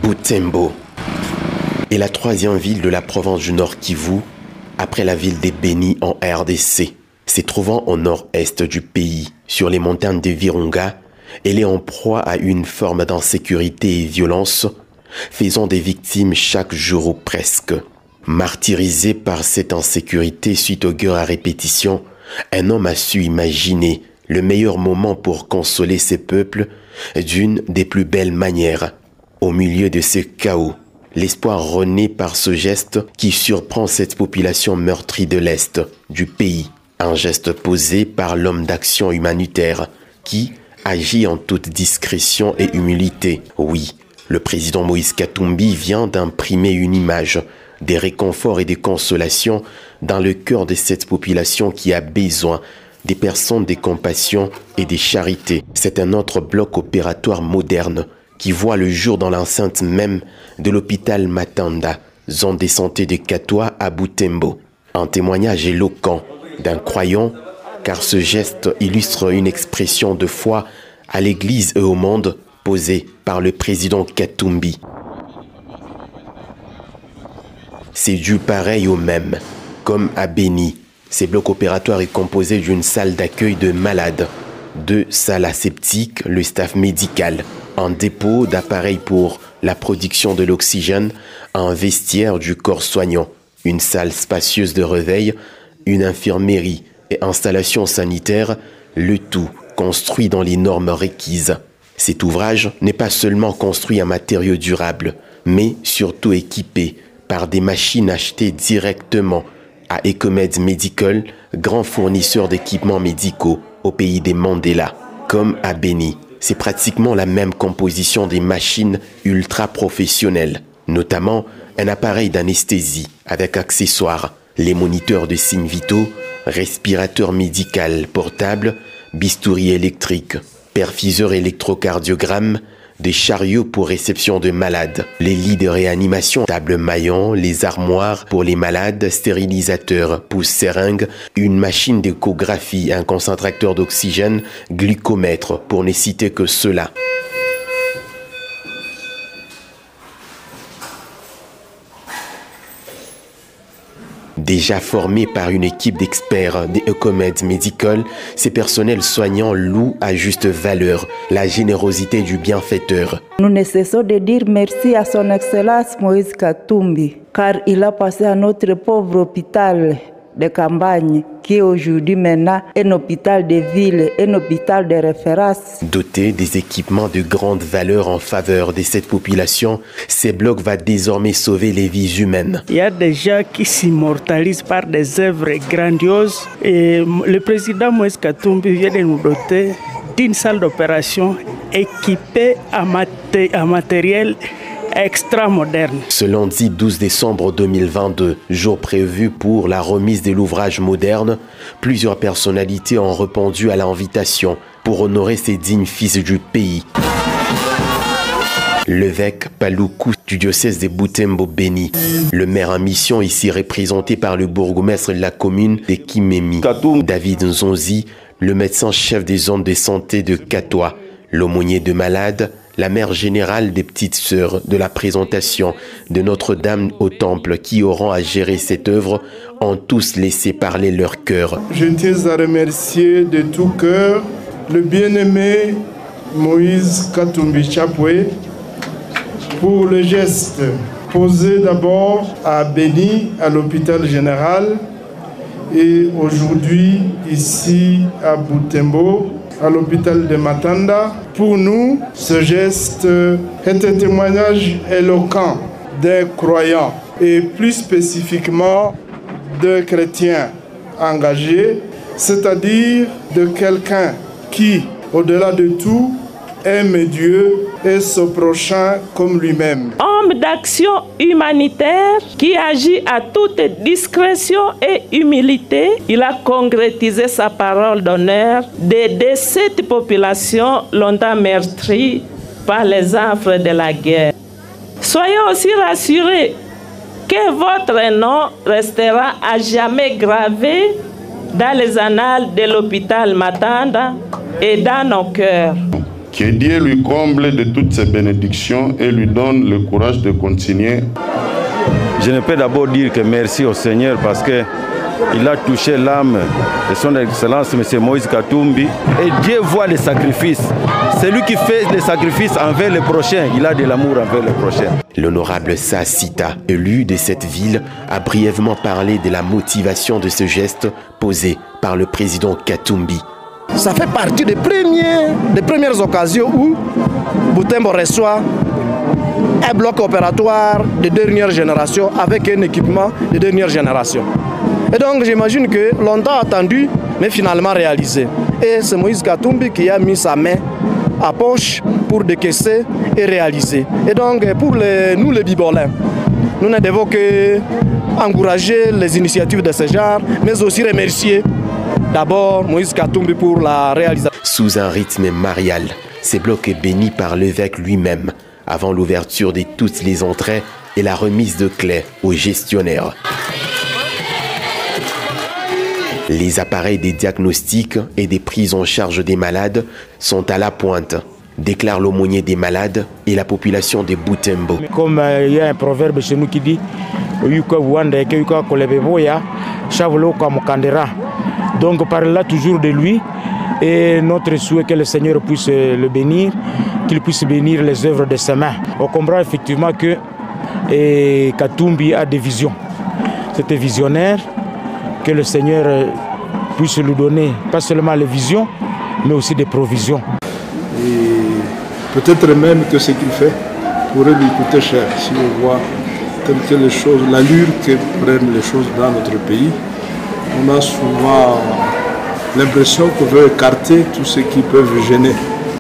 Butembo est la troisième ville de la province du Nord Kivu, après la ville de Beni en RDC. Se trouvant au nord-est du pays, sur les montagnes de Virunga, elle est en proie à une forme d'insécurité et violence, faisant des victimes chaque jour ou presque. Martyrisé par cette insécurité suite aux guerres à répétition, un homme a su imaginer le meilleur moment pour consoler ses peuples d'une des plus belles manières. Au milieu de ce chaos, l'espoir renaît par ce geste qui surprend cette population meurtrie de l'Est du pays. Un geste posé par l'homme d'action humanitaire qui agit en toute discrétion et humilité. Oui, le président Moïse Katumbi vient d'imprimer une image des réconforts et des consolations dans le cœur de cette population qui a besoin des personnes de compassion et de charité. C'est un autre bloc opératoire moderne qui voit le jour dans l'enceinte même de l'hôpital Matanda, zone de santé de Katwa à Butembo. Un témoignage éloquent d'un croyant, car ce geste illustre une expression de foi à l'Église et au monde posée par le président Katumbi. C'est du pareil au même, comme à Beni. Ces blocs opératoires est composé d'une salle d'accueil de malades, 2 salles aseptiques, le staff médical, un dépôt d'appareils pour la production de l'oxygène, un vestiaire du corps soignant, une salle spacieuse de réveil, une infirmerie et installation sanitaire, le tout construit dans les normes requises. Cet ouvrage n'est pas seulement construit en matériaux durables, mais surtout équipé par des machines achetées directement à Ecomed Medical, grand fournisseur d'équipements médicaux au pays des Mandela. Comme à Beni, c'est pratiquement la même composition des machines ultra professionnelles, notamment un appareil d'anesthésie avec accessoires, les moniteurs de signes vitaux, respirateur médical portable, bistouri électrique, perfuseur électrocardiogramme, des chariots pour réception de malades, les lits de réanimation, tables maillants, les armoires pour les malades, stérilisateurs, pousse-seringues, une machine d'échographie, un concentrateur d'oxygène, glucomètre, pour ne citer que cela. Déjà formés par une équipe d'experts des Ecomed Medical, ces personnels soignants louent à juste valeur la générosité du bienfaiteur. Nous ne cessons de dire merci à son Excellence Moïse Katumbi, car il a passé à notre pauvre hôpital de campagne, qui est aujourd'hui maintenant un hôpital de ville, un hôpital de référence. Doté des équipements de grande valeur en faveur de cette population, ces blocs vont désormais sauver les vies humaines. Il y a des gens qui s'immortalisent par des œuvres grandioses et le président Moïse Katumbi vient de nous doter d'une salle d'opération équipée à matériel extra moderne. Ce lundi 12 décembre 2022, jour prévu pour la remise de l'ouvrage moderne, plusieurs personnalités ont répondu à l'invitation pour honorer ces dignes fils du pays. L'évêque Paluku du diocèse de Butembo-Beni, le maire en mission ici représenté par le bourgmestre de la commune de Kimemi, David Nzonzi, le médecin-chef des zones de santé de Katwa, l'aumônier de malades, la mère générale des petites sœurs de la présentation de Notre-Dame au Temple qui auront à gérer cette œuvre ont tous laissé parler leur cœur. Je tiens à remercier de tout cœur le bien-aimé Moïse Katumbi Chapwe pour le geste posé d'abord à Beni, à l'hôpital général, et aujourd'hui ici à Butembo, à l'hôpital de Matanda. Pour nous, ce geste est un témoignage éloquent d'un croyant et plus spécifiquement d'un chrétien engagé, c'est-à-dire de quelqu'un qui, au-delà de tout, aime Dieu et son prochain comme lui-même. Homme d'action humanitaire qui agit à toute discrétion et humilité, il a concrétisé sa parole d'honneur d'aider cette population longtemps meurtrie par les affres de la guerre. Soyez aussi rassurés que votre nom restera à jamais gravé dans les annales de l'hôpital Matanda et dans nos cœurs. Que Dieu lui comble de toutes ses bénédictions et lui donne le courage de continuer. Je ne peux d'abord dire que merci au Seigneur parce qu'il a touché l'âme de son Excellence M. Moïse Katumbi. Et Dieu voit les sacrifices. C'est lui qui fait les sacrifices envers le prochain. Il a de l'amour envers le prochain. L'honorable Sasita, élu de cette ville, a brièvement parlé de la motivation de ce geste posé par le président Katumbi. Ça fait partie des premières occasions où Butembo reçoit un bloc opératoire de dernière génération avec un équipement de dernière génération. Et donc j'imagine que longtemps attendu, mais finalement réalisé. Et c'est Moïse Katumbi qui a mis sa main à poche pour décaisser et réaliser. Et donc pour nous les Bibolins, nous ne devons que encourager les initiatives de ce genre, mais aussi remercier d'abord Moïse Katumbi pour la réalisation. Sous un rythme marial, ces blocs est béni par l'évêque lui-même avant l'ouverture de toutes les entrées et la remise de clés aux gestionnaires. Les appareils des diagnostics et des prises en charge des malades sont à la pointe, déclare l'aumônier des malades et la population de Butembo. Comme il y a un proverbe chez nous qui dit donc par là toujours de lui et notre souhait que le Seigneur puisse le bénir, qu'il puisse bénir les œuvres de ses mains. On comprend effectivement que Katumbi a des visions. C'était visionnaire, que le Seigneur puisse lui donner pas seulement les visions, mais aussi des provisions. Et peut-être même que ce qu'il fait pourrait lui coûter cher si on voit telles que les choses, l'allure que prennent les choses dans notre pays. On a souvent l'impression qu'on veut écarter tout ce qui peut gêner.